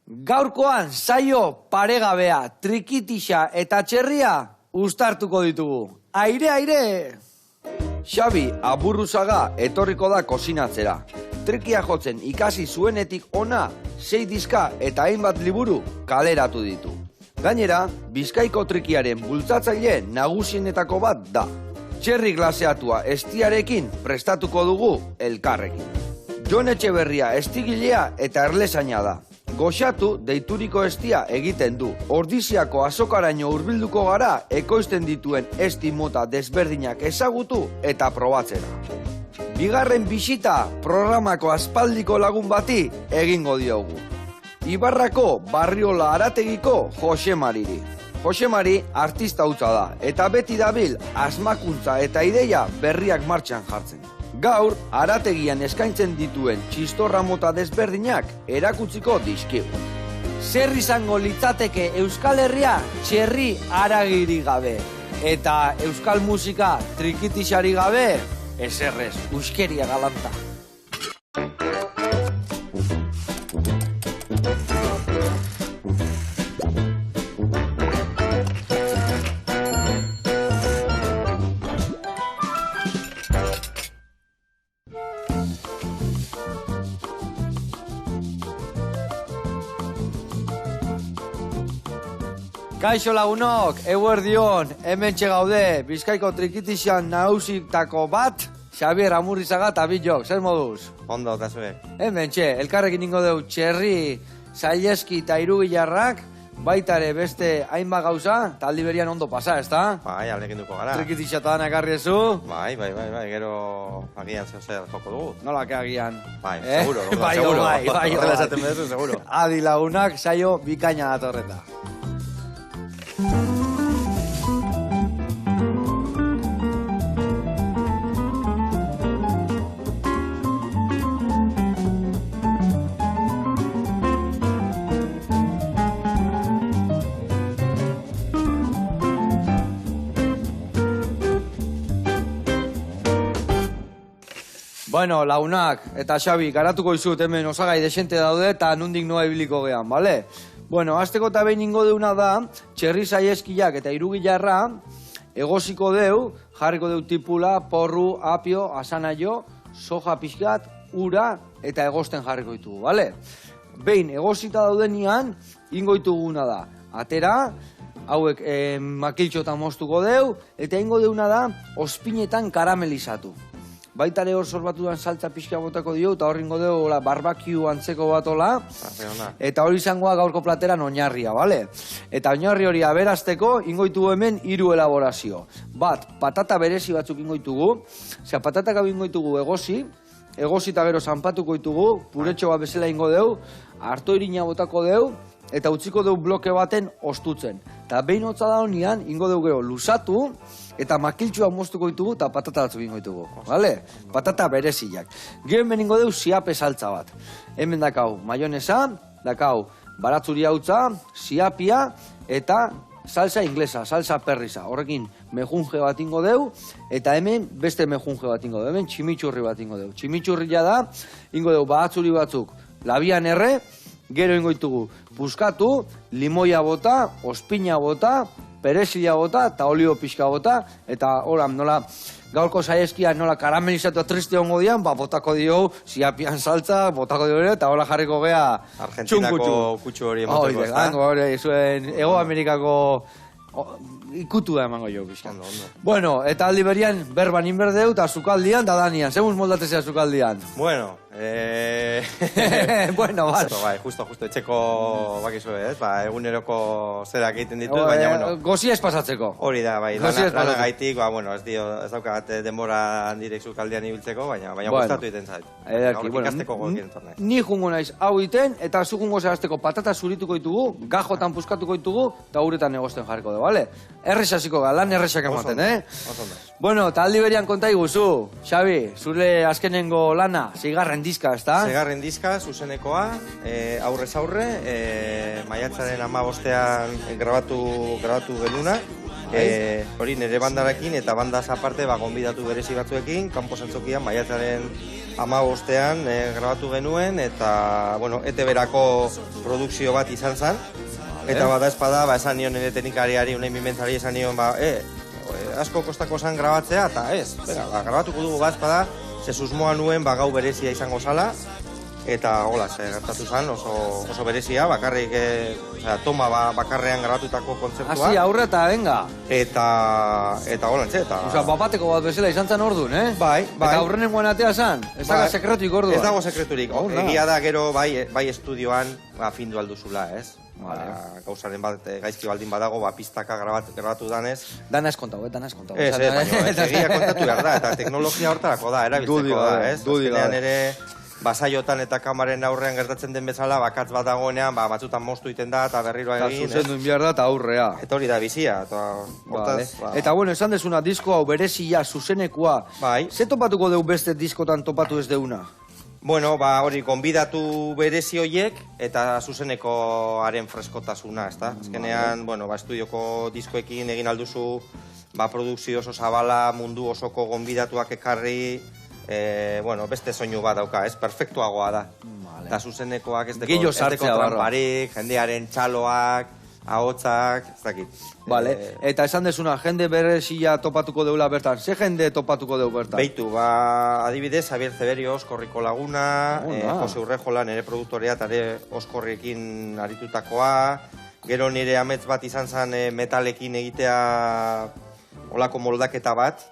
Gaurkoan saio paregabea, trikitixa eta txerria uztartuko ditugu. Aire, aire! Xabi Aburruzaga etorriko da kozinatzera. Trikia jotzen ikasi zuenetik ona, 6 diska eta hainbat liburu kaleratu ditu. Gainera, Bizkaiko trikiaren bultzatzaile nagusienetako bat da. Txerri glaseatua estiarekin prestatuko dugu elkarrekin. Jon Etxeberria estigilea eta erlezaina da. Goxatu deituriko estia egiten du. Ordiziako azokaraino hurbilduko gara ekoizten dituen esti mota desberdinak ezagutu eta probatzera. Bigarren bisita programako aspaldiko lagun bati egingo diogu. Ibarrako Barriola Arategiko Jose Mariri. Jose Mari artista hutsa da eta beti dabil asmakuntza eta ideia berriak martxan jartzen. Gaur, Arategian eskaintzen dituen txistorra mota desberdinak erakutsiko dizkigu. Zer izango litzateke Euskal Herria txerri haragiri gabe. Eta euskal musika trikitixari gabe, ezerrez, euskeria galanta. Kaixo lagunok, eguerdion, hementxe gaude, Bizkaiko trikitixan nausitako bat, Xabier Amurrizaga eta Bilok, zer moduz? Ondo, eta zuek. Hementxe, elkarrekin ingo deu txerri, zaileski eta irugilarrak, baitare beste hainbat gauza, eta aldi berian ondo pasa, ezta? Bai, aldekin duko gara. Trikitixatan ekarri ezu? Bai, gero agian zer joko dugu. Nola que agian? Bai, seguro, seguro. Bai, horrela esaten bedezu, seguro. Adi lagunak, saio bikaina datorreta. Bueno, lagunak eta Xabi, garatuko izut hemen osagai desente daude eta nundik noa ibiliko gehan, bale? Bueno, azteko eta behin ingo deuna da, txerri zaieskiak eta irugilarra, egosiko deu, jarriko deu tipula, porru, apio, asanaio, soja pixkat, ura eta egosten jarriko ditugu, bale? Behin, egosita daudenian, ingo dituguna da, atera, hauek makiltxotan moztuko deu, eta ingo deuna da, ospinetan karamelizatu. Baitare hor sorbatudan saltza pixka botako dio, eta horrengo dugu barbakiu antzeko batola, eta hori izangoa gaurko plateran oinarria, bale? Eta oinarri hori aberazteko, ingoitugu hemen 3 elaborazio. Bat, patata berezi batzuk ingoitugu, osea, patatak hau ingoitugu egosi eta gero zanpatuko ditugu, puretxo bat bezala ingo dugu, harto irina botako dugu, eta utziko dugu bloke baten ostutzen. Eta behin hotza da honian, ingo dugu gero lusatu, eta makiltxua moztuko ditugu eta patata batzuk ingo ditugu, bale? Patata bereziak. Gero hemen ingo dugu siape saltza bat. Hemen dakau maionesa, dakau baratzuri hautza, siapia eta salsa inglesa, salsa perriza. Horrekin mejunje bat ingo dugu, eta hemen beste mejunje bat ingo dugu. Hemen tximitzurri bat ingo dugu. Tximitzurria da, ingo dugu baratzuri batzuk labian erre, gero ingo ditugu puskatu, limoia bota, ospina bota, perezila bota eta olio pixka bota, eta horan nola gaurko zaieskia nola karamelizatu triste hongo dian, botako dio siapian saltza, botako dio eta hola jarriko gea Argentinako kutsu hori emoteko, ezta? Zuen Ego Amerikako ikutu da emango jo pixka. Bueno, eta aldi berian berban inberdeu eta zukaldian da danian. Zemuz moldatezea zukaldian? Bueno, bueno, bat. Justo, etxeko bakizu ez, eguneroko zerak egiten ditu, baina, bueno. Gozi ez pasatzeko. Hori da, lana gaitik, bueno, ez daukat denbora handirek zukaldian ibiltzeko, baina gustatu egiten zait. Ikasteko gokien torne. Ni jungo naiz hau iten, eta zu jungo zehazteko patata zurituko ditugu, gajotan puskatuko ditugu, eta uretan egosten jarriko du, bale? Errexasiko ga, lan errexak ematen, Bueno, eta aldi berian konta iguzu, Xabi, zure azkenengo lana, 6. diska, ezta? 6. diska, zuzenekoa, aurrez aurre, maiatzaren 15ean grabatu genuna, hori nire bandarekin eta bandaz aparte gonbidatu berezi batzuekin, kanpo zantzokian maiatzaren 15ean grabatu genuen, eta, bueno, ETV-rako produkzio bat izan zen. Eta bada espada, esan nion nire teknikariari, unain bimentzari esan nion, asko kostako zen grabatzea, eta ez, grabatuko dugu bat espada, ze susmoa nuen gau berezia izango zala, eta hola, gertatu zen, oso berezia, bakarrik, toma bakarrean grabatutako kontzeptua. Asi, aurre eta venga. Eta hola, eta... Osa, bapateko bat bezala izan zen orduan, Bai. Eta aurrenengoan atea zen? Ez dago sekreturik orduan? Ez dago sekreturik. Egia da gero bai estudioan findu alduzula, ez? Gauzaren bat gaizki baldin badago, pistaka grabatu danez. Dana eskontau, dana eskontau. Ez, egia kontatu behar da, eta teknologia hortarako da, erabiltzeko da, ez? Azkenean ere, basaiotan eta kamaren aurrean gertatzen den bezala, bakatz bat dagoenean, batzutan moztu iten da, eta berriro egin. Eta zuzendu inbiar da, eta aurrea. Eta hori da bizia. Eta bueno, esan dezuna, disko hau berezia, zuzenekoa. Bai. Ze topatuko deu beste diskotan topatu ez deuna? Bueno, hori, konbidatu berezi hoiek eta zuzenekoaren freskotasuna, ezta? Azkenean, bueno, estudioko diskoekin egin alduzu, produkzio oso zabala, mundu osoko konbidatuak ekarri, bueno, beste soinu bat dauka, ez? Perfektuagoa da. Eta zuzenekoak ez deko tramparik, jendearen txaloak, ahotsak, ez dakit. Eta esan desuna, jende berezia topatuko deula bertan. Ze jende topatuko deu bertan? Beitu, adibidez, Javier Zeberio, Oskorriko laguna, Jose Urrejola, nire produktorea, eta nire Oskorriekin aritutakoa. Gero nire amets bat izan zen metalekin egitea olako moldaketa bat,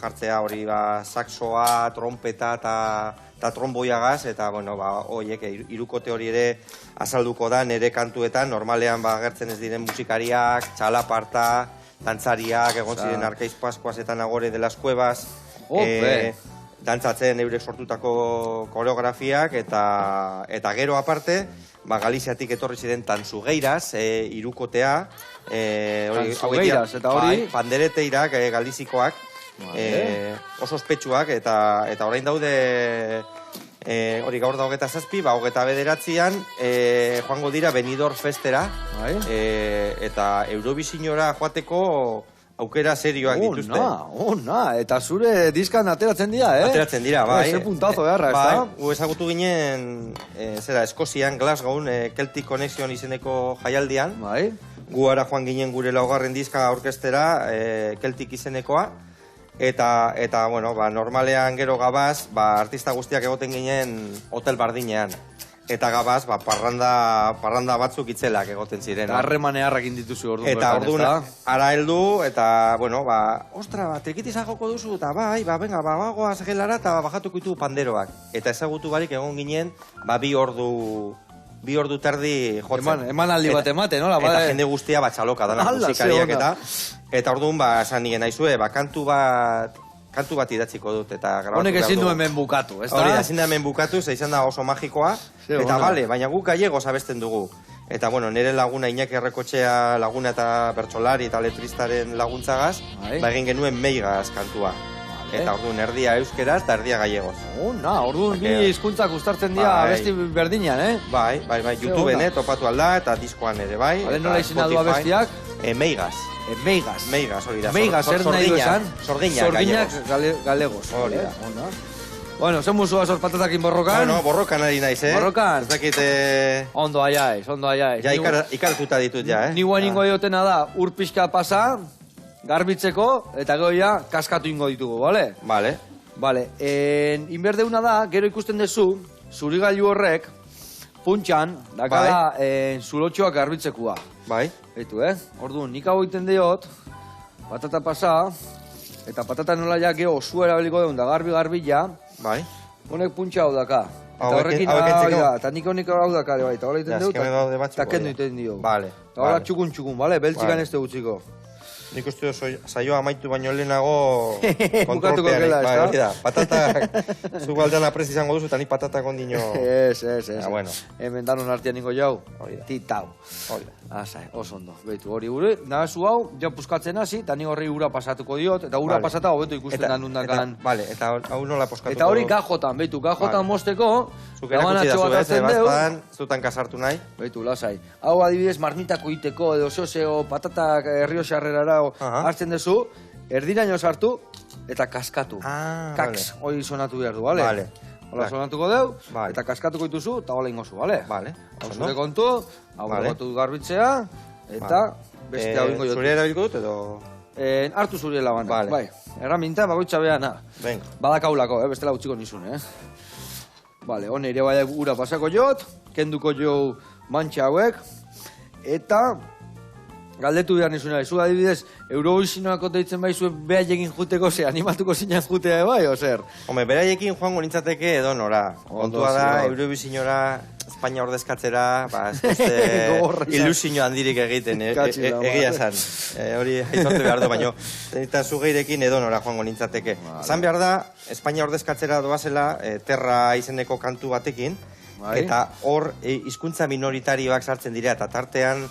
jartzea hori saxoa, trompeta eta tromboiagaz, eta, bueno, horiek, irukote hori ere azalduko da nire kantuetan, normalean agertzen ez diren musikariak, txalaparta, dantzariak, egon ziren Arkaiz Paskuaz eta Nagore de las Cuevas, dantzatzen eurek sortutako koreografiak, eta gero aparte, Galiziatik etorri ziren Tanzugeiras, irukotea, Tanzugeiras, eta hori? Pandereteirak, galizikoak, oso ospetsuak, eta orain daude, hori gaur da 27, 29an, joango dira Benidorm Festera, eta Eurovisiora joateko aukera serioak dituzte. Eta zure diskan ateratzen dira, Ateratzen dira, bai. Zer puntazo beharra, ez da? Gu ezagutu ginen, Eskozian, Glasgow, Celtic Connection izeneko jaialdian. Gu ara joan ginen gure laugarren diska orkestera, Celtic izenekoa. Eta, bueno, normalean gero gabaz, artista guztiak egoten ginen hotel bardinean. Eta gabaz, parranda batzuk itzelak egoten ziren. Harremanearrak indituzu orduan. Eta orduan, ara heldu, eta, bueno, ostra, trikitiza joko duzu, eta venga, bagoaz gelara, eta bajatuko ditu panderoak. Eta ezagutu barik egon ginen, bi ordu terdi jotzen. Eman aldi bat emate, nola? Eta jende guztia txaloka dana musikariak eta orduan, esan nien naizue, kantu bat idatziko dut, eta grabatu. Honek ezin du hemen bukatu, ez da? Hori, ezin da hemen bukatu, ze izan da oso magikoa, eta bale, baina guk gallegos abesten dugu. Eta, bueno, nire laguna, Iñaki Errekotxea laguna eta bertsolari eta letristaren laguntzagaz, egin genuen Meigaz kantua. Eta orduan erdia euskeraz eta erdia gallegos. Orduan bi hizkuntzak uztartzen dira abesti berdinean, Bai, YouTubeen topatu alda eta diskoan ere, bai. Nola izena du abestiak? Meigaz. Meigaz, hori da. Meigaz, zer nahi du esan? Sorginak galegos. Hori da. Bueno, zen muzua sor patatakin borrokan? Bueno, borrokan ari naiz, Borrokan? Ez dakit... Ondo aiaiz. Ja, ikartuta ditut, ja, Ni guain ingo diotena da, ur pixka pasa, garbitzeko, eta goia kaskatu ingo ditugu, bale? Bale. Inberdeuna da, gero ikusten dezu, zurigailu horrek, puntxan, dakala, zulotxoak garbitzekoa. Bai. Beitu, Orduan, nik hau iten diot, patata pasa, eta patata nola ja geho osua erabiliko deun da garbi-garbila, bai. Honek puntxa hau daka. Eta horrekin eta nik honik hau daka, eta hola iten diot, eta kendu iten dio. Eta hola txukun, bale? Beltzikan ez utziko. Nik uste saioa amaitu baino lehenago kontrolpean. Hori da, patatak, zu galdean aprezi izango duzu, eta nik patatak ondino... Ez. Bueno. Hemen danon artean ningo jau, titau. Oso ondo, behitu, hori gure, nahazu hau, jau puskatzen hasi, eta ni horri ura pasatuko diot, eta ura pasata hobeto ikusten da nundakan. Vale, eta hau nola puskatuko... Eta hori gajotan, behitu, gajotan mosteko, zuk erakutsi da zu, zutan kasartu nahi. Behitu, lasai. Hau adibidez marmitako iteko, edo zeo, patatak Errioxarrerara hartzen duzu, erdiraino sartu eta kaskatu. Kaks, hori sonatu behar du, bale? Vale. Hola sonatuko deu, eta kaskatuko dituzu, eta hola ingozu, bale? Vale. Hau zure kontu, hau gatu garbitzea, eta beste hau ingo jotu. Zure erabilko dut, edo... Hartu zure labana, bai. Erraminta, bagoitza behana. Badakaulako, bestela utziko nizun, Bale, hone ere bai ura pasako jot, kenduko jo mantxa hauek, eta galdetu behar nizuna, zu adibidez, Eurovisioako deitzen baizu behaiekin juteko, ze animatuko zinean jutea bai, ozer? Home, behaiekin joango nintzateke edo nora. Kontua da, Eurovisiora, Espainia ordezkatzera, ilusio handirik egiten, egia esan. Hori aitortu behar du, baina eta zugeirekin edo nora joango nintzateke. Zan behar da, Espainia ordezkatzera doazela, terra izeneko kantu batekin, eta hor hizkuntza minoritarioak sartzen dira, eta tartean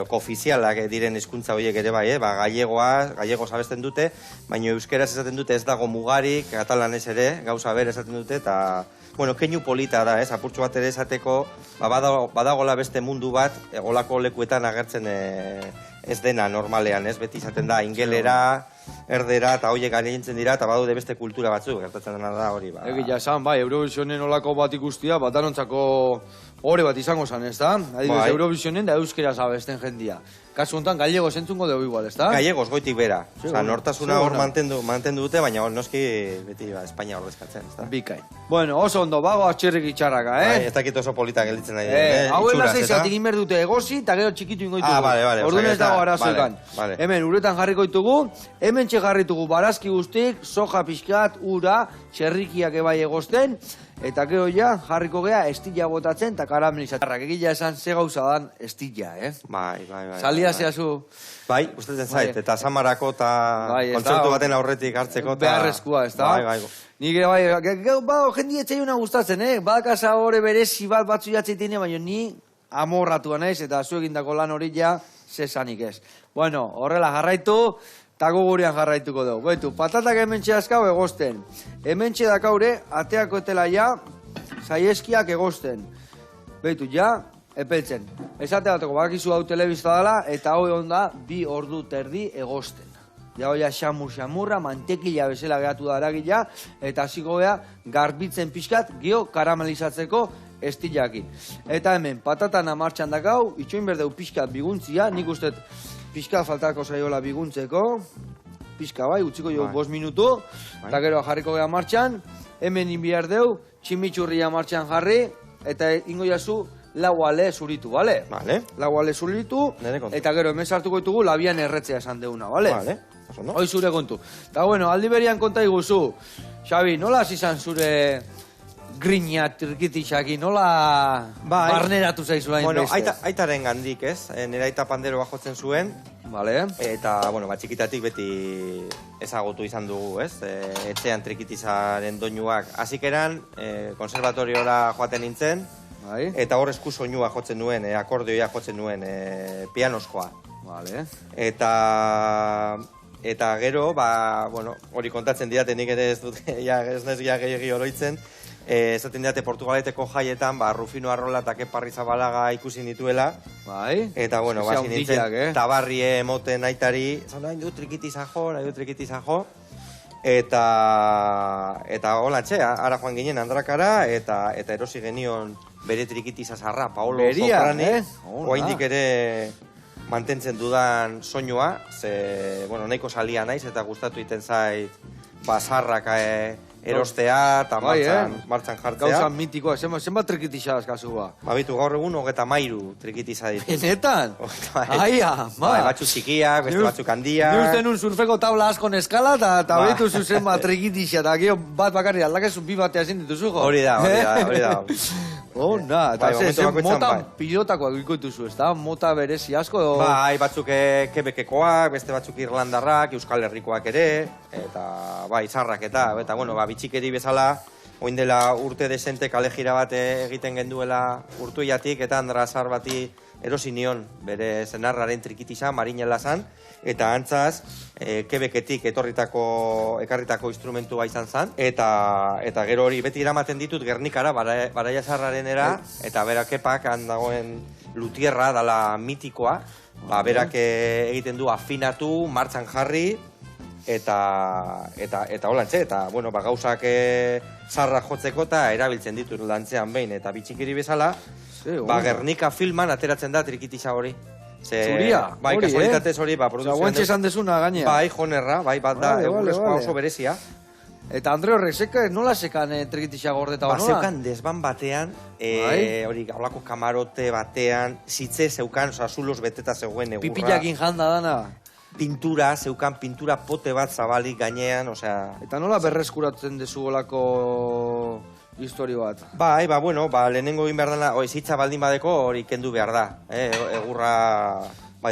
koofizialak diren hizkuntza horiek ere bai, gallegoz abesten dute, baina euskeraz esaten dute ez dago mugarik, katalanez ere, gauza ber esaten dute, eta, bueno, keinu polita da, apurtxo bat ere esateko, badagola beste mundu bat, olako lekuetan agertzen ez dena normalean, beti izaten da, ingelera, erdera, eta horiek gainentzen dira, eta badaude beste kultura batzuk, gertatzen dena da hori, ba. Egia esan, bai, Eurovisionen olako bat ikustia, bat danontzako hori bat izango zan, ez da? Adibidez, Eurovisionen da euskeraz abesten jendia. Kasu honetan, gallegos entzungo dugu igual, ez da? Gallegos, goitik bera. Osa, nortasuna hor mantendu dute, baina noski beti Espainia ordezkatzen, ez da? Bikain. Bueno, oso ondo, bago atxerrik itxarraka, Ez dakit oso polita gelditzen nahi. Hau elazei zatik inber dute egosi, eta gero txikitu ingoitugu. Bale. Orduan ez dago arazoekan. Hemen, uretan jarriko ditugu, hemen txegarritugu barazki guztik, soja pixkat, ura, txerrikiak ebai egozten, eta gero ja, jarriko gea, estilla botatzen, eta karamelizatzen. Egila esan, ze gauza dan estilla, Bai. Salia zehazu. Bai, ustetzen zait, eta samarako eta kontzertu baten aurretik hartzeko. Beharrezkoa, ez da? Bai. Nik ere bai, jendi etxaiuna gustatzen, badakasa hori berezi bat batzu jatzeitene, baina ni amorratua naiz, eta zu egindako lan hori ja, zesanik ez. Bueno, horrela jarraitu, eta gurean jarraituko dugu. Baitu, patatak hementxe azkau egozten. Hementxe dakaure, ateako etela ja, saieskiak egozten. Baitu, ja, epeltzen. Esate bateko, bakakizu hau telebista dela, eta hau egon da, 2 ordu terdi egozten. Ja, hoia xamurra, mantekila bezala gehatu da eragila, eta hasiko gea garbitzen pixkat, gio karamelizatzeko estilakin. Eta hemen, patatana martxan dakau, itxoin berdeu pixkat biguntzia, nik uste pixka faltako zaiola biguntzeko, pixka bai, utziko jo 5 minutu, eta gero jarriko gea martxan, hemen inbiar deu, tximitxurria martxan jarri, eta ingo jazu, lau ale zuritu, bale? Lau ale zuritu, eta gero hemen sartuko ditugu labian erretzea esan deuna, bale? Hoi zure kontu. Eta bueno, aldi berian konta iguzu, Xabi, nola izan zure grina trikitixaki, nola barneratu zaizula inbeste? Bueno, aitaren gandik, ez? Nera aita panderoa jotzen zuen. Vale. Eta, bueno, txikitatik beti ezagutu izan dugu, ez? Etxean trikitizaren doinuak. Hasikeran, konservatoriora joaten nintzen, eta hor esku soinua jotzen nuen, akordioia jotzen nuen, pianoskoa. Vale. Eta gero, bueno, hori kontatzen didate nik ere ez dut, ez nez gehiagi oroitzen, esaten didate Portugaleteko jaietan, Rufino Arrola eta Kepa Arrizabalaga ikusi nituela. Bai. Eta, bueno, hasi nintzen tabarrie emoten aitari, nahi du trikitizajo, eta holantxe, ara joan ginen Andrakara, eta erosi genion bere trikitizazarra, Paolo Soprani, oaindik ere mantentzen dudan soinua, ze, bueno, nahiko salia naiz eta gustatu iten zait basarrak erostea eta martxan jartzea. Gauza mitikoa, zenbat trikitizaz kasua? Bitu, gaur egun 33 trikitiza ditu. Benetan? Aia, batzuk txikiak, beste batzuk handiak. Ni uste nun surfeko tabla asko neskala eta betu zuzen bat trikitiza, eta gero bat bakarri aldakezu bi batea ezin dituzu. Hori da. Ona, eta mota pilotakoak ikutuzu, ez da? Mota berezi asko? Bai, batzuk Quebekekoak, beste batzuk Irlandarrak, Euskal Herrikoak ere, eta zarrak eta, bueno, bitxikeri bezala, oin dela urte desente kalejira bat egiten genduela urtuiatik, eta Andra Azar bati erosi nion bere zenarraren trikitiza, Marinela zan, eta antzaz, Quebeketik ekarritako instrumentua izan zan, eta gero hori beti eramaten ditut Gernikara, Baraia Zarrarenera, eta bera Kepak handagoen lutierra, dala mitikoa, berak egiten du afinatu, martxan jarri, eta holantxe, eta, bueno, gauzak zarra jotzeko eta erabiltzen ditu lantzean behin, eta bitxikiri bezala, Gernika filman ateratzen da trikitisa hori. Zuria, bai, kasualitatez hori, produzioan... Guantxe esan desuna, gainea. Bai, jonerra, bai, bat da, egurrezkoa oso berezia. Eta Andre horrek, nola sekan trikitisa gordeta hor nola? Zeukan desban batean, hori gaulako kamarote batean, zitze zeukan, zulos beteta zegoen egurra. Pipillakin janda dana. Pintura, zeukan pintura pote bat zabalik gainean, osea... Eta nola berreskuratzen dezu olako historio bat? Bai, bueno, lehenengo egin behar dena, zitza baldin badeko hori kendu behar da. Egurra,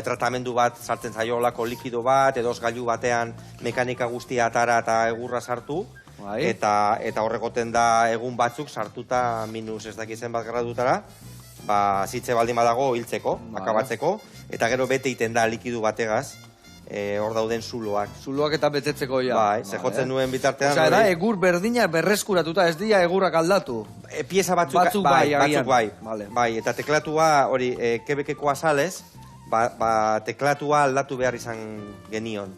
tratamendu bat sartzen zaio olako likido bat, edo gailu batean mekanika guztia atara eta egurra sartu. Eta horregoten da egun batzuk sartuta minus ez dakizen bat gradutara, zitze baldin badago hiltzeko, akabatzeko, eta gero bete iten da likidu bategaz. Hor dauden zuloak. Zuloak eta betetzeko ja. Bai, jotzen nuen bitartean... Osea, da, egur berdina berreskuratuta, ez dira egurrak aldatu. Pieza batzuk bai. Bai, eta teklatua hori, Quebekekoa salez, teklatua aldatu behar izan genion.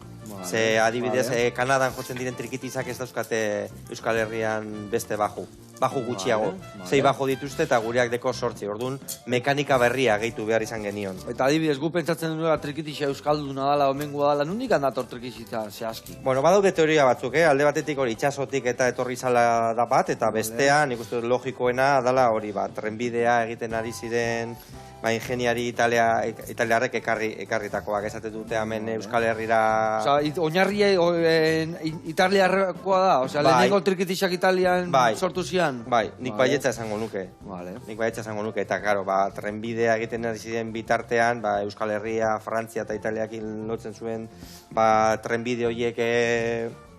Ze adibidez, Kanadan jotzen diren trikitizak ez dauzkate Euskal Herrian beste baju. Baju gutxiago. 6 baju dituzte eta gureak deko 8. Orduan, mekanika berria gehitu behar izan genion. Eta adibidez, gu pentsatzen duela trikitixa euskalduna dala, omengua dala, nondik handator trikititza zehazki? Bueno, badaude teoria batzuk, alde batetik hori itxasotik eta etorri zala da bat, eta bestea, nik uste logikoena dala hori bat, trenbidea egiten ari ziren, ingeniari italiarrek ekarritakoak esate dute hemen Euskal Herrira... Osa, oinarria italiarrekoa da? Osa, lehenengo trikitixak Italian sortu zian? Bai, nik baietza esango nuke. Nik baietza esango nuke, eta karo, trenbidea egiten ari ziren bitartean, Euskal Herria, Frantzia eta Italiakin lotzen zuen, trenbide horiek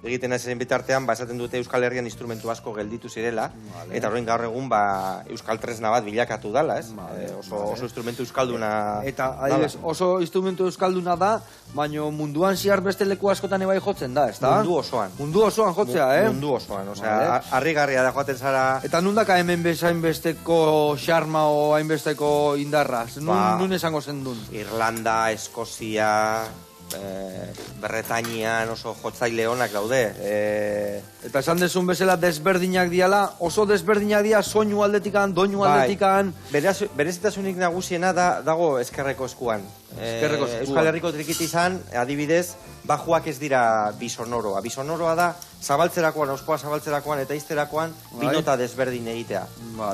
egiten ari ziren bitartean, esaten dute Euskal Herrian instrumentu asko gelditu zirela, eta horrein gaur egun Euskal tresna bat bilakatu dala, ez? Oso instrumentu euskalduna... Eta, adibidez, oso instrumentu euskalduna da, baina munduan zehar beste leku askotan ebai jotzen da, ez da? Mundu osoan. Mundu osoan jotzea, Mundu osoan, osea, harrigarria da joaten zara... Eta nundaka hemen bezain besteko xarma o hainbesteko indarra? Nun esango zen dun? Irlanda, Eskozia... Bretainian oso jotzaile honak daude. Eta esan dezun bezala desberdinak diala, oso desberdinak dia soinu aldetikan, doinu aldetikan... Berezitasunik nagusiena dago eskerreko eskuan. Euskal Herriko trikitizan, adibidez, bajuak ez dira bisonoroa. Bisonoroa da, zabaltzerakoan, oskoa zabaltzerakoan eta izterakoan, binota desberdin egitea.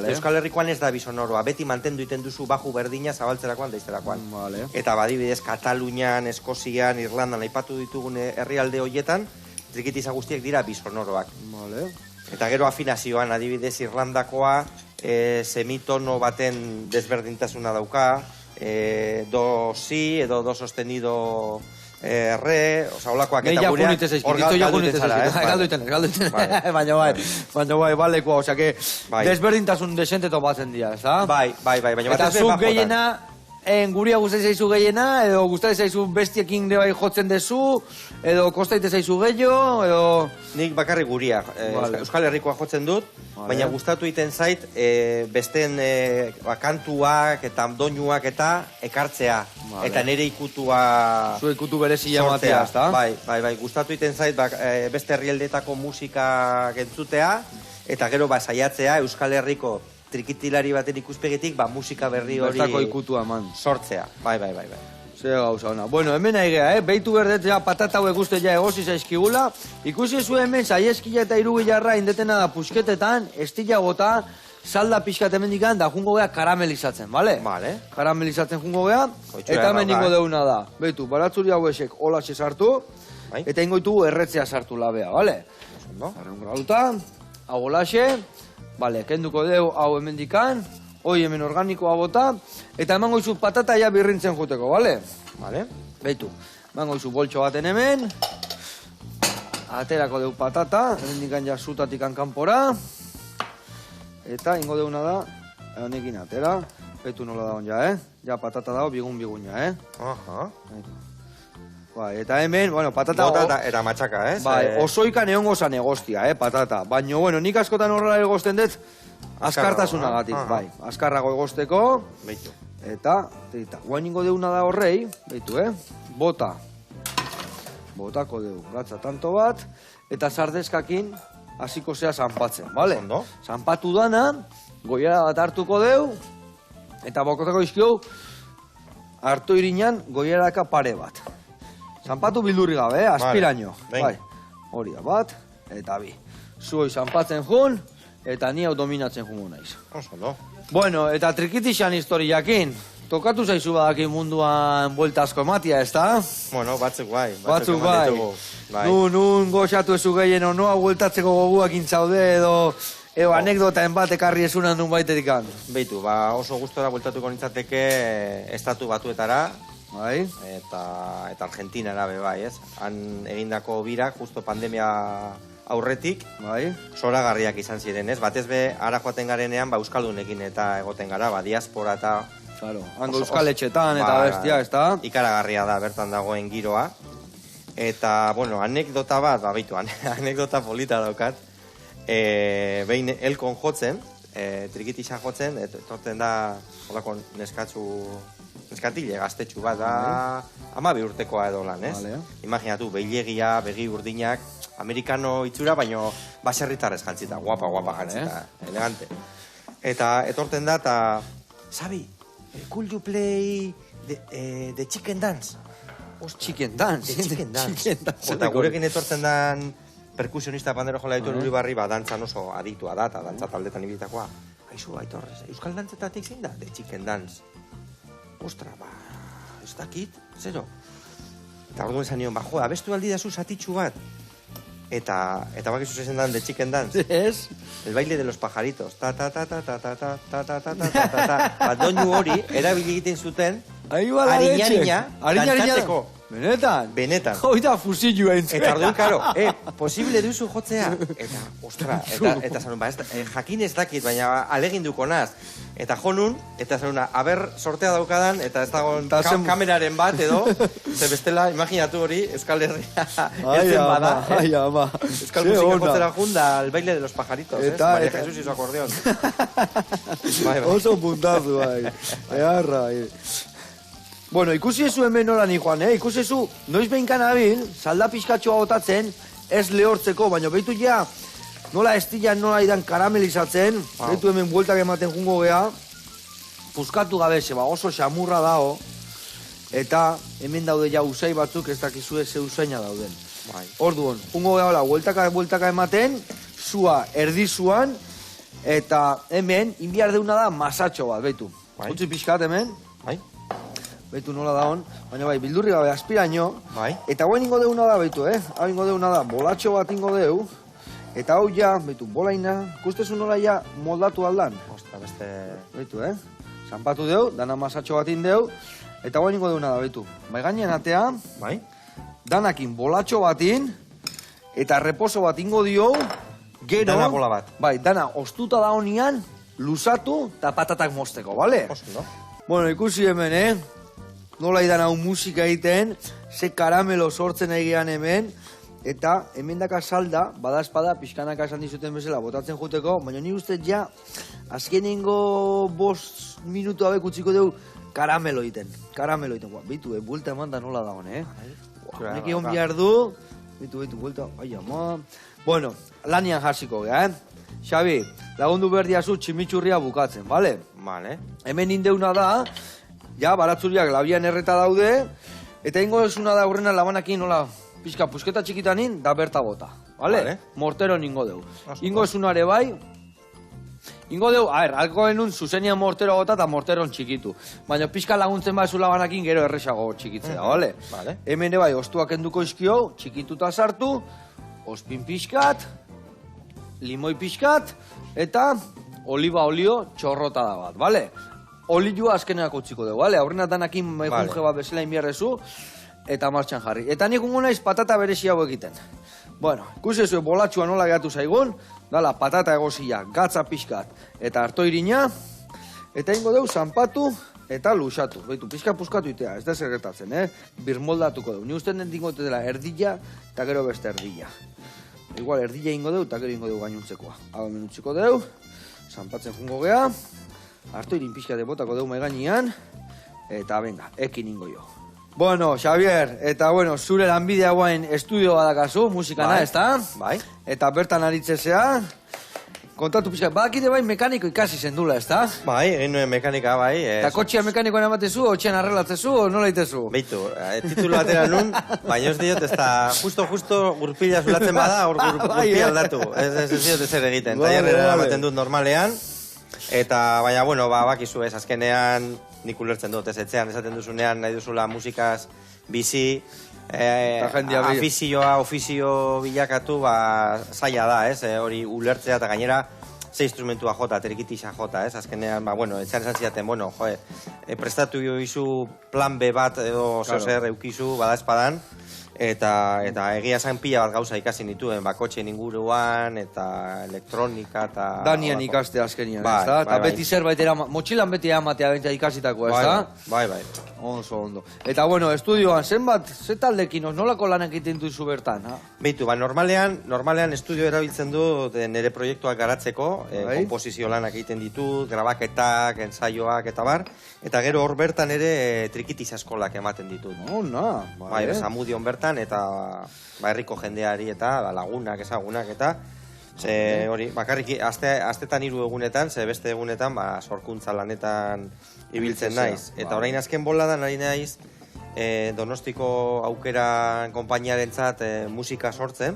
Euskal Herrikoan ez da bisonoroa, beti mantendu iten duzu baju berdina zabaltzerakoan da izterakoan. Eta adibidez, Katalunian, Eskozian, Irlandan, aipatu ditugun herrialde horietan, trikitiza guztiek dira bisonoroak. Eta gero afinazioan, adibidez, Irlandakoa, semitono baten desberdintasuna dauka, do si edo do sostenido re, oza, holakoak eta gureak hor galduiten zara, baina bai, balekoa, oza, que desberdintasun desenteto batzen dira, ez da? Bai, baina eta zuk gehiena, guria guztai zaizu gehiena, edo guztai zaizu bestiekin de bai jotzen dezu, edo kostaite zaizu gehiago, edo... Nik bakarrik guria, Euskal Herrikoa jotzen dut, baina gustatu egiten zait, besteen kantuak eta doinuak eta ekartzea, eta nire ikutua... Zue ikutu berezia matea, ez da? Bai, gustatu egiten zait, beste herrialdetako musika entzutea, eta gero saiatzea Euskal Herriko trikitilari baten ikuspegetik, musika berri hori... Bertako ikutua, man. Sortzea, bai. Zer gauza hona. Bueno, hemen aigea, behitu berdet, patata hauek uste ja egosi zaizkigula. Ikusi zuen hemen, zaieskila eta irugilarra indetena da pusketetan, estila gota, salda pixkat hemendikan, da jungo gea karamelizatzen, bale? Bale. Karamelizatzen jungo gea, eta hemen ingo deuna da. Behitu, baratzuri hauesek olaxe sartu, eta ingoitu erretzea sartu labea, bale? Arreun graduta, hau olaxe, bale, kenduko deu hau hemendikan, hoi hemen organikoa bota, eta emango izu patata ja birrintzen juteko, bale? Bale. Beitu, emango izu boltxo baten hemen, aterako deu patata, hemendikan ja zutatikan kanpora, eta ingo deuna da, honekin atera, beitu nola da ja, ja patata dago bigun ja, Bai, eta hemen, bueno, patata... Bota eta matxaka, Bai, osoikan egongo zan egostia, patata. Baina, bueno, nik askotan horrela egosten dut, askartasunagatik, bai. Askarrago egosteko, Eta, guain ingo deuna da horrei, behitu, botako deu, gatza tanto bat, eta sardeskakin hasiko zea zanpatzen, bale? Ondo. Zanpatu dana, goiara bat hartuko deu, eta bokotako izkio, hartu irinan goiaraka pare bat. Zanpatu bildurri gabe, aspiraino. Bai, hori da bat, eta bi. Zuoi zanpatzen jun, eta ni hau dominatzen jungo naiz. Oso, Bueno, eta trikitixan historiakin. Tokatu zaizu badakin munduan buelta asko ematia, ez da? Bueno, batzuk bai. Batzuk bai. Nun goxatu ezu gehien onoa bueltatzeko goguak intzaude edo anekdotaen bat ekarri esunan nun baiterikan. Beitu, oso gustora bueltatuko nintzateke estatu batuetara, Bai. Eta Argentinara be bai, ez? Han egindako birak, justo pandemia aurretik, Bai. zoragarriak izan ziren, ez? Batez be, ara joaten garenean, euskaldunekin eta egoten gara, diaspora eta... Claro, hango euskal etxetan eta bestia, ez da? Ikaragarria da, bertan dagoen giroa. Eta, bueno, anekdota bat, anekdota polita daukat. Behin elkon jotzen, trikitisa jotzen, etorten da, holako neskatile gaztetxu bat, da 12 urtekoa edo lan, ez? Vale. Imaginatu, behilegia, begi urdinak, amerikano itxura, baino baserritarrez jantzita, guapa jantzita, elegante. Eta etorten da, eta, Xabi, could you play the chicken dance? Chicken dance? The chicken dance. Eta gurekin etortzen dan perkusionista pandero jola ditu Uribarri, dantzan oso aditua da, eta dantza taldetan ibilitakoa. Aizu, Aitor, euskal dantzetatik zein da? The chicken dance. Ostra, ez dakit, zero. Eta orduan esan nion, joa, abestu aldi dazu zatitxu bat. Eta bakizu zezen dan The Chicken Dance. Ez? El baile de los pajaritos. Doinu hori, erabili egiten zuten, ariñariña, dantzatzeko. Benetan? Benetan. Hoita fusilua entzera. Eta orduan, karo, posible duzu jotzea. Eta, ostra, eta zanun, jakin ez dakit, baina alegin duko naz. Eta jonun, eta zanuna, aber sortea daukadan, eta ez dagoen kameraren bat edo, ze bestela, imaginatu hori, Euskal Herria ezen bada. Ai, ama. Euskal musika jotzera junda, el baile de los pajaritos, Maria Jesus y su acordeón. Oso puntazu, bai. Earra, bai. Bueno, ikusi ezu hemen nola ni joan, ikusi ezu, noiz behinkan abil, salda pixkatxoa botatzen, ez lehortzeko, baina behitu ja, nola estilan nola idan karamelizatzen, behitu hemen bueltak ematen jungo geha, puskatu gabe, zeba oso xamurra dao, eta hemen daude ja usai batzuk ez dakizu ze usaina dauden. Orduan, jungo geha hola, bueltaka ematen, zua erdizuan, eta hemen, inbiar deuna da masatxo bat, behitu. Utsi pixkat hemen. Beitu nola da hon, baina bai, bildurri gabe aspiraino. Eta hauen ingo deuna da, beitu, hau ingo deuna da, bolatxo bat ingo deu. Eta hau ja, beitu, bolaina, kustezu nola ja moldatu aldan. Ostra, beste... Beitu, zanpatu deu, dana masatxo bat indeu. Eta hauen ingo deuna da, beitu, bai gainean atea. Danakin bolatxo batin, eta reposo bat ingo dio, gero... Dana bola bat. Bai, dana ostuta da honian, luzatu eta patatak mozteko, bale? Oso, Bueno, ikusi hemen, nola idan hau musika egiten, ze karamelo sortzen egian hemen, eta hemen daka salda, badazpada, pixkanaka esan dizuten bezala, botatzen juteko, baina ni uste ja, azkenengo 5 minutu abek utziko dugu, karamelo egiten. Bitu, buelta eman da nola da hone, Neki hon bihar du, bitu, buelta, ai ama. Bueno, lanian jasiko gea, Xabi, lagundu berdiazu tximitxurria bukatzen, bale? Vale. Hemen indeuna da, ja, baratzuriak labian erreta daude, eta ingo esuna da aurrena labanakin nola pixka pusketa txikitanin, da berta bota, bale? Mortero ningo deu. Ingo esunare bai, ingo deu, alko genuen zuzenian mortero bota eta morteron txikitu. Baina pixka laguntzen ba esu labanakin gero erresago txikitzea, bale? Hemen bai, ostuak enduko izkio, txikituta sartu, ospin pixkat, limoi pixkat, eta oliba olio txorrota da bat, bale? Olioa azkeneak utziko dugu, bale? Aurrena danakin junge bat bezala inbiarrezu, eta martxan jarri. Eta nik ungo naiz patata berezi hau egiten. Bueno, ikusi zuen bolatxua nola gehatu zaigun, dala patata egozia, gatza pixkat, eta harto irina, eta ingo dugu zanpatu eta luxatu. Beitu, pixka puskatu itea, ez da zer gertatzen, birmoldatuko dugu. Ni usten den dingote dela erdilla, eta gero beste erdilla. Igual erdilla ingo dugu, eta gero ingo dugu gainuntzekoa. Hau hemen utziko dugu, zanpatzen jungo geha, hartu irin pixkate botako deu gainean, eta venga, ekin ingo jo. Bueno, Xavier, eta bueno, zure lanbidea guain estudio badakazu, musikana, ez da? Bai. Eta bertan aritzezea, kontatu pixka, badakide bain mekaniko ikasi zendula, ez da? Bai, egin nuen mekanika bai. Eta kotxea mekanikoan amatezu, otxean arrelatzezu, o nola itezu? Beitu, titulu atera nun, baina ez diot, ez da justo gurpila zulatzen bada, hor gurpila aldatu. Ez diot ezer egiten, tailerrera ematen dut normalean, eta baina, bueno, bakizu ez, azkenean nik ulertzen dut, ez etxean esaten duzunean nahi duzula musikaz bizi, ofizio bilakatu, zaila da, ez, hori ulertzea eta gainera ze instrumentua jota, terikitisa jota, ez, azkenean, bueno, etxean esan zidaten, bueno, prestatu izu plan B bat edo zozer eukizu, badaezpadan, eta egia esan pila bat gauza ikasi nituen, kotxen inguruan, eta elektronika, eta... Danian ikaste azkenian, ez da? Eta beti zerbait motxilan beti amatea bentsa ikasitako, ez da? Bai. Oso ondo. Eta, bueno, estudioan, zenbat, ze taldekin, nolako lan egiten duzu bertan, ha? Beitu, normalean estudio erabiltzen du nire proiektuak garatzeko, komposizio lanak egiten ditut, grabaketak, ensaioak, eta bar, eta gero hor bertan ere trikitiz eskolak ematen ditut. Bai, Zamudion bertan, eta herriko jendeari, eta lagunak, ezagunak, eta hori, bakarrik, astetan 3 egunetan, ze beste egunetan, sorkuntza lanetan ibiltzen naiz. Eta orain azken boladan ari naiz, Donostiko aukera konpainiarentzat musika sortzen,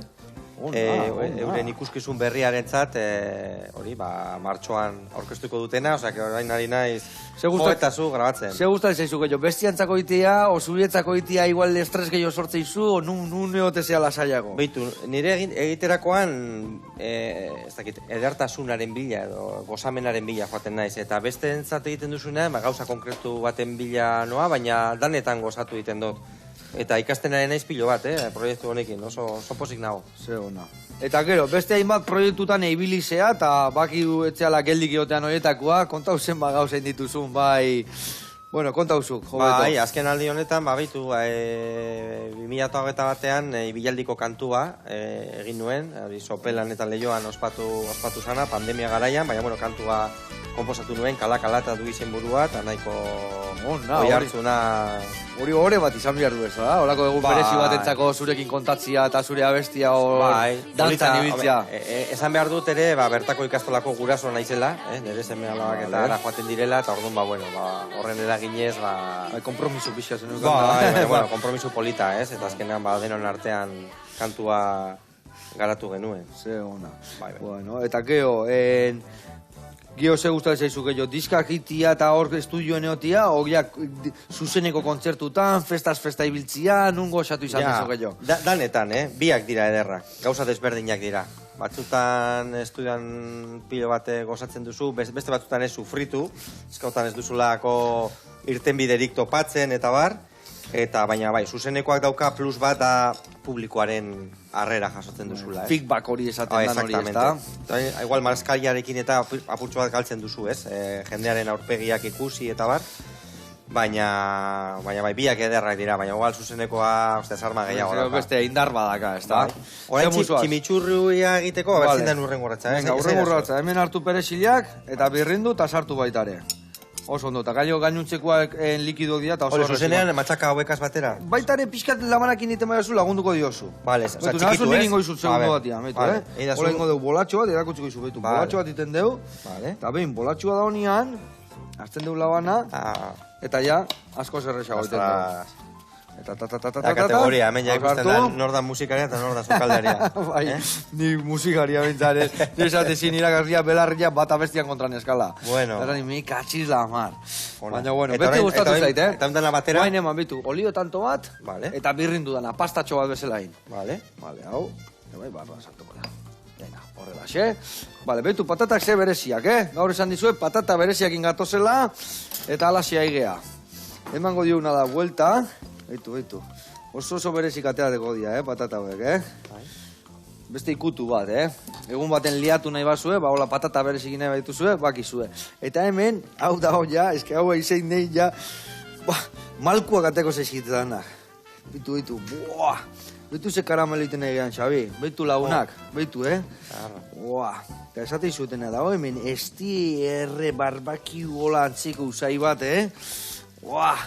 euren ikuskizun berriarentzat, hori, martxoan aurkeztuko dutena, osea, orain ari naiz joetazu grabatzen. Ze gustatzen zaizu gehiago, bestiantzako itea, o zurietzako itea igual estres gehiago sortzeizu, o nun eotezea lasaiago? Beitu, nire egiterakoan, ez dakit, edertasunaren bila edo gozamenaren bila joaten naiz, eta beste entzat egiten duzunean, gauza konkretu baten bila noa, baina danetan gozatu egiten dut. Eta ikastenaren naiz pilo bat, proiektu honekin, oso pozik nago. Ze ona. Eta gero, beste hainbat proiektutan eibilizea, eta baki du etxeala geldik egotean horietakoa, kontau zen gauza dituzun, bai... Bueno, kontauzu, jobeto. Bai, azken aldi honetan, baitu, 2021 batean, Ibialdiko kantua egin nuen, Sopelan eta Leioan ospatu zana, pandemia garaian, baina, bueno, kantua komposatu nuen, kala eta du izen burua, eta nahiko hori hartzuna... Hori horre bat izan behar du ez, da? Horako egun berezi batentzako zurekin kontatzia eta zure abestia dantzan ibiltzea. Esan behar dut ere, bertako ikastolako guraso naizela, nire seme alabak eta ara joaten direla, eta orduan, horren eraginez, kompromisu pixka zen. Bueno, kompromisu polita, ez? Eta azkenean, denon artean kantua garatu genuen. Ze ona. Bueno, eta geho, Gio ze gustatzen zaizu gehiago, diskak itia eta hor estudioen eotia, o zuzeneko kontzertutan, festa ibiltzia, nungo osatu izan dezu gehiago? Danetan, biak dira ederrak, gauza desberdinak dira. Batzutan estudioan pilo bate gozatzen duzu, beste batzutan ez sufritu, eskautan ez duzulako irtenbiderik topatzen eta bar, eta baina zuzenekoak dauka plus bat da publikoaren harrera jasotzen duzula. Feedback hori esaten dan hori, ez da? Igual maskaliarekin eta apurtxo bat galtzen duzu, ez? Jendearen aurpegiak ikusi eta bar. Baina biak ederrak dira, baina igual zuzenekoa arma gehiago daka. Beste indar badaka, ez da? Horain tximitxurruia egiteko, bertzen den urren gorratza. Urren gorratza, hemen hartu perexiliak eta birrindu eta sartu baitare. Oso ondo, eta gainontzekoak likido dira eta oso horrezu. Hore, zuzenean, matxaka hauekaz batera? Baitare pixkat lamanakin iten baiozu lagunduko diozu. Bale, oza, txikitu ez? Nahazu niringo izut segundu batian, Hora ingo deu bolatxo bat, erakutxiko izu, behitu. Bolatxo bat iten deu, eta behin, bolatxoa da honian, hartzen deu labana, eta ja, asko zerrexago iten deu. Eta kategoria, hemen ja ikusten da nordan musikaria eta nordan sokaldaria. Bai, ni musikaria bintzaren. Ni esatezin iragarria, belarria, bat abestian kontran eskala. Bueno. Eta ni katxiz la mar. Baina, bueno, beti gustatu zait, Eta ondan la batera? Baina eman bitu, olio tanto bat, eta birrindu dana, pastatxo bat bezalain. Vale, hau. Bai, barra, sartuko da. Venga, horrela, Bale, betu, patatak ze bereziak, Gaur esan dizue, patata bereziak ingatozela, eta alasia igea. Emango diuna da, vuelta. Beitu. Oso berezik ateateko dia, patata hauek, Beste ikutu bat, Egun baten liatu nahi bazue, hola patata berezik nahi baituzue, bakizue. Eta hemen, hau da hau ja, eske hau eizein nahi ja, malkuak ateko zeizkitetan da. Bitu. Buah! Bitu ze karameliten egean, Xabi. Bitu lagunak. Bitu, Buah! Eta esate izutena dago, hemen STR barbakiu hola antziko usai bat, Buah!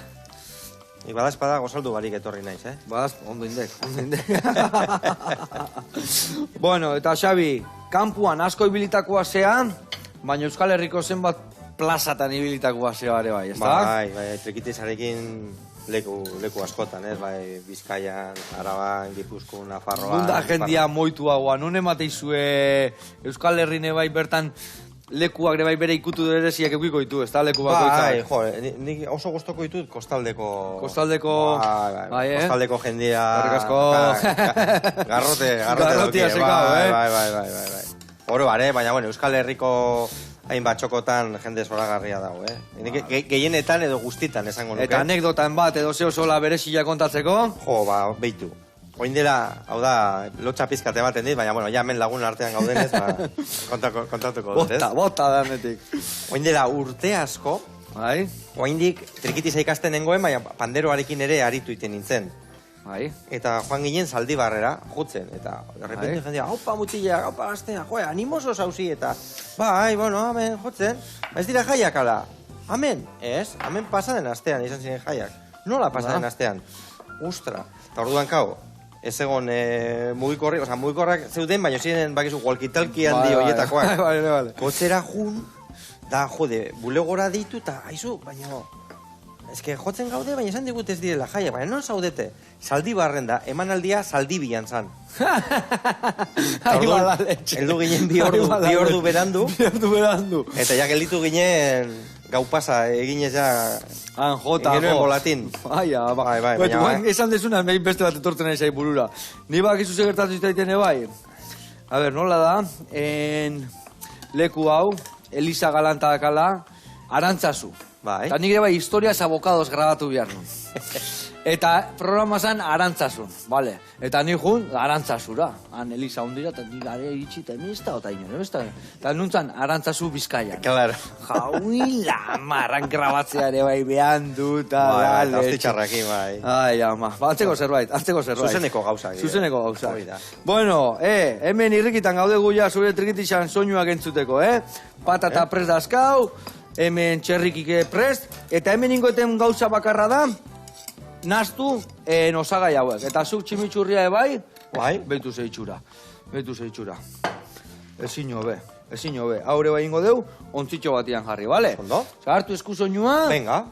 Nik bada espada gozaldu barik etorri naiz, Badaz, ondo indek. Bueno, eta Xabi, kanpuan asko ibilitakoa zean, baina Euskal Herriko zenbat plazatan ibilitakoa zea ere bai, ezta? Bai, trikitizarekin leku askotan, bai, Bizkaian, Araban, Gipuzkoan, Nafarroan... Bunda jendia moitu haua, non emateizue Euskal Herrine bai bertan lekuak ere bai bere ikutu dereziak eukiko ditu, ez da leku bakoitzak? Bai, nik oso gustoko ditut kostaldeko... Bai, kostaldeko jendia... Garrikasko... Garrotea sekau, Bai. Oro bare, baina, bueno, Euskal Herriko hainbat txokotan jende zoragarria dago, Gehienetan edo guztitan esango nuke. Eta anekdotan bat edo zeo sola berezila kontatzeko? Jo, beitu. Oin dela, hau da, lotxa pizkate baten dit, baina, bueno, ja hemen lagun artean gaudenez, kontatuko dut, ez? Bota danetik. Oin dela urte asko, oindik trikitiza ikasten nengoen, baina panderoarekin ere aritu iten nintzen. Eta joan ginen Zaldibarrera, jutzen, eta derrepente jendia, haupa mutila, haupa gaztea, animoso zauzi, eta bueno, amen, jutzen, ez dira jaiak ala, amen, ez, amen pasaden astean izan ziren jaiak, nola pasaden astean, ustra, eta orduan kau, ez egon mugikorrak zeuden, baina ziren bakizu walkie-talkie handi horietakoak. Kotzera jun, da jode, bulegora ditu, eta haizu, baina... Ez que jotzen gaude, baina esan digut ez direla jaia, baina non zaudete? Zaldibarren da, emanaldia Zaldibian zan. Eldu ginen bi ordu berandu. Eta ja gelditu ginen gau pasa eginez ja... Ingenuen bolatin. Bai, esan desuna, mehin beste bat etortzen nahi zai burura. Ni bak izu segertatu iztaiten bai. A ber, nola da, leku hau, Elisa Galanta dakala, Arantzazu. Eta nik ere bai, historias abokados grabatu behar nun. Eta programa zan Arantzazu, bale. Eta nik jun, Arantzazura. Han Elisa hundira, eta nik gare itxita emizta, eta ino, eta nuntzan Arantzazu Bizkaia. Claro. Jaui lamarran grabatzea ere bai behan du, eta... Eta hostitxarrakin, bai. Ai, ama, antzeko zerbait. Zuzeneko gauzak. Bueno, hemen irrikitan gaude guia zure trikitixan soinuak entzuteko, Patata prest dazkau, hemen txerrikike prest, eta hemen ingoeten gauza bakarra da, naztu osagai hauek. Eta zuk tximitzurria ebai, behitu zeitxura. Ezin hobe. Haure bai ingo deu, ontzitxo batian jarri, bale? Ondo? Hartu esku soinua. Venga.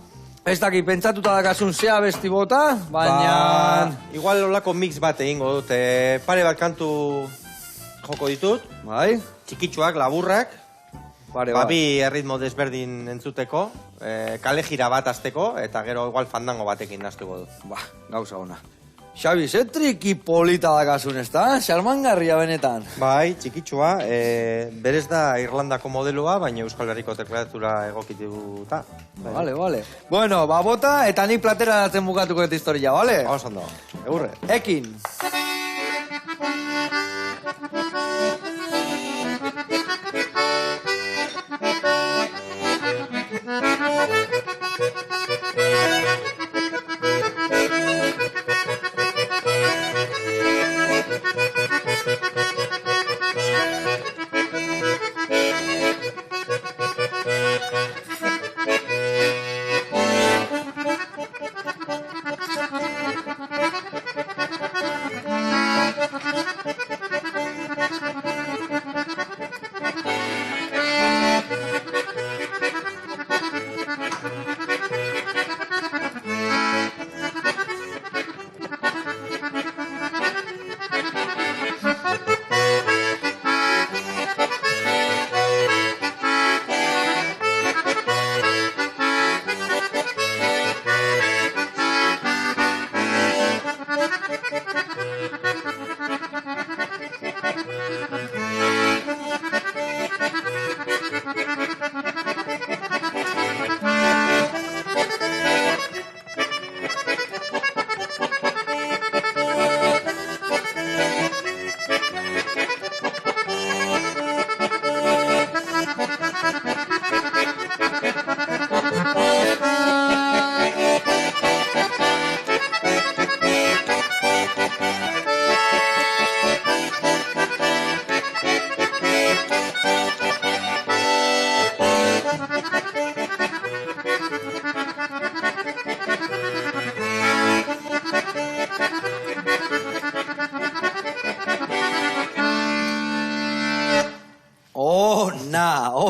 Ez daki pentsatuta dakazun zea besti bota, baina... Igual olako mix bat egingo dut. Pare bat kantu joko ditut. Bai. Txikitsuak, laburrak. Babi erritmo desberdin entzuteko, kale jira bat azteko, eta gero igual fandango batekin naztuko dut. Gauza ona. Xabi, ze triki polita dakazun, ez da? Xarmangarria benetan. Bai, txikitsua, berez da Irlandako modeloa, baina Euskal Herriko teklatura egokituta. Vale. Bueno, bota, eta ni platera datzen bukatuko eta historia, bale? Vamos ondo, egurre. Ekin.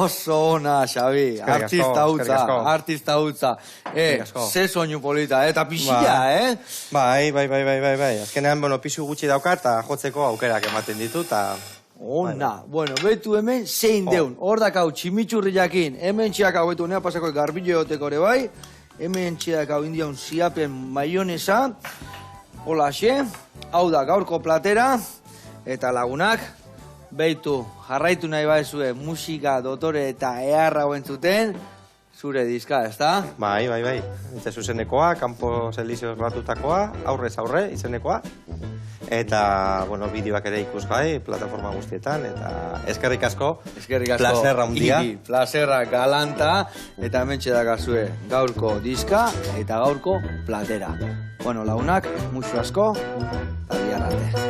Oso ona, Xabi. Artista hutza. Ze soinu polita, eta pixila, Bai. Azkenean, pixu gutxi daukat, eta jotzeko aukerak ematen ditu, eta... Ona, bueno, betu hemen zein deun. Hor dakau tximitxurri jakin, hemen txiak hau betu nea pasako garbilo egoteko ere bai, hemen txiak hau indiaun ziapen maionesa, holaxe, hau da gaurko platera, eta lagunak, behitu jarraitu nahi baizue musika, dotore eta eharra zuten, zure diska, ezta? Bai. Eta zuzenekoa, kanpo selizioz batutakoa, aurrez aurre izenekoa. Eta, bideoak ere ikusgai, plataforma guztietan, eta eskerrik asko, plazerra handia. Plazerra galanta, eta hemen txedakazue gaurko diska eta gaurko platera. Lagunak, musu asko, eta biarrate.